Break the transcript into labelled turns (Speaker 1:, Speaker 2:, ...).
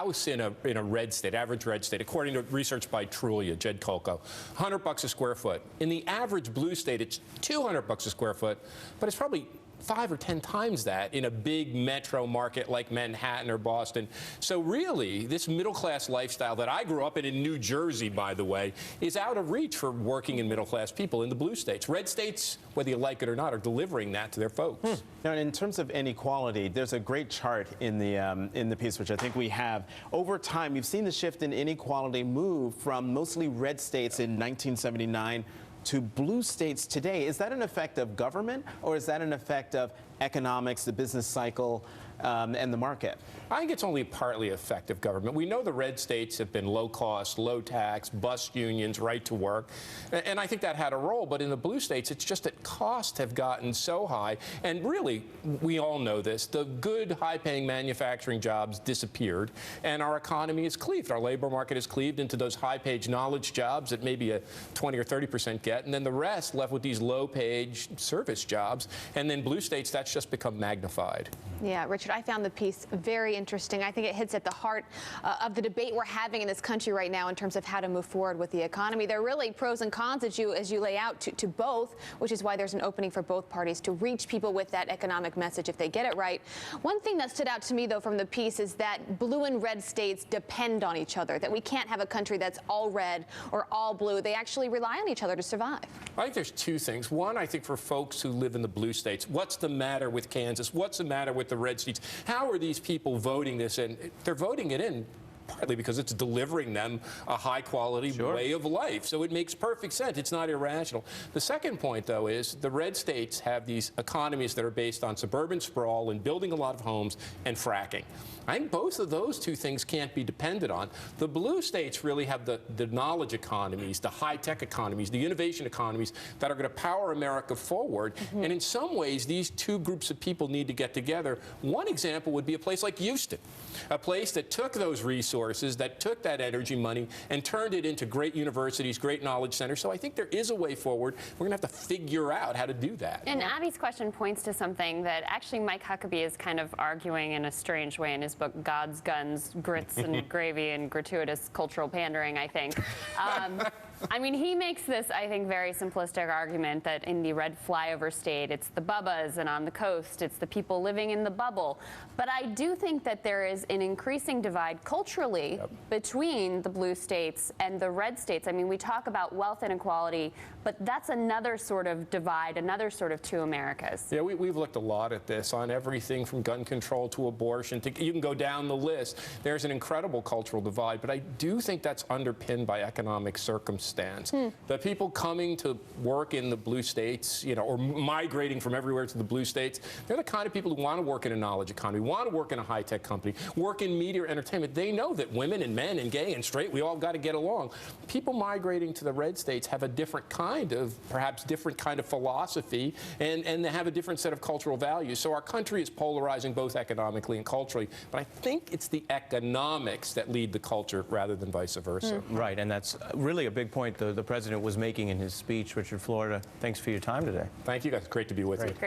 Speaker 1: house in a red state, average red state, according to research by Trulia, Jed Kolko, $100 a square foot. In the average blue state, it's $200 a square foot, but it's probably 5 or 10 times that in a big metro market like Manhattan or Boston. So really, this middle-class lifestyle that I grew up in New Jersey, by the way, is out of reach for working and middle-class people in the blue states. Red states, whether you like it or not, are delivering that to their folks.
Speaker 2: Now, in terms of inequality, there's a great chart in the piece, which I think we have. Over time, you've seen the shift in inequality move from mostly red states in 1979 to blue states today. Is that an effect of government, or is that an effect of economics, the business cycle, and the market?
Speaker 1: I think it's only partly effective government. We know the red states have been low cost, low tax, bus unions, right to work, and I think that had a role. But in the blue states, it's just that costs have gotten so high, and really, we all know this, the good, high-paying manufacturing jobs disappeared, and our economy is cleaved. Our labor market is cleaved into those high-paid knowledge jobs that maybe a 20 or 30% get, and then the rest left with these low-paid service jobs, and then blue states, that's just become magnified.
Speaker 3: Yeah, Richard, I found the piece very interesting. I think it hits at the heart of the debate we're having in this country right now in terms of how to move forward with the economy. There are really pros and cons as you lay out to both, which is why there's an opening for both parties to reach people with that economic message if they get it right. One thing that stood out to me, though, from the piece is that blue and red states depend on each other, that we can't have a country that's all red or all blue. They actually rely on each other to survive.
Speaker 1: I think there's two things. One, I think for folks who live in the blue states, what's the matter with Kansas? What's the matter with the red states? How are these people voting this in? They're voting it in partly because it's delivering them a high-quality way of life. So it makes perfect sense. It's not irrational. The second point, though, is the red states have these economies that are based on suburban sprawl and building a lot of homes and fracking. I think both of those two things can't be depended on. The blue states really have the knowledge economies, the high-tech economies, the innovation economies that are going to power America forward. And in some ways, these two groups of people need to get together. One example would be a place like Houston, a place that took those resources, that took that energy money, and turned it into great universities, great knowledge centers. So I think there is a way forward. We're going to have to figure out how to do that.
Speaker 4: And Abby's question points to something that actually Mike Huckabee is kind of arguing in a strange way in his book, God's Guns, Grits and Gravy and Gratuitous Cultural Pandering, I think. I mean, he makes this, I think, very simplistic argument that in the red flyover state, it's the bubbas, and on the coast, it's the people living in the bubble. But I do think that there is an increasing divide culturally between the blue states and the red states. I mean, we talk about wealth inequality, but that's another sort of divide, another sort of two Americas.
Speaker 1: Yeah, we've looked a lot at this on everything from gun control to abortion. You can go down the list. There's an incredible cultural divide, but I do think that's underpinned by economic circumstance. The people coming to work in the blue states, you know, or migrating from everywhere to the blue states, they're the kind of people who want to work in a knowledge economy, want to work in a high-tech company, work in media or entertainment. They know that women and men and gay and straight, we all got to get along. People migrating to the red states have a different kind of, perhaps different kind of philosophy, and they have a different set of cultural values. So our country is polarizing both economically and culturally, but I think it's the economics that lead the culture rather than vice versa.
Speaker 2: Right, and that's really a big point the president was making in his speech. Richard, Florida, thanks for your time today.
Speaker 1: Thank you guys. Great to be with you.
Speaker 4: Great.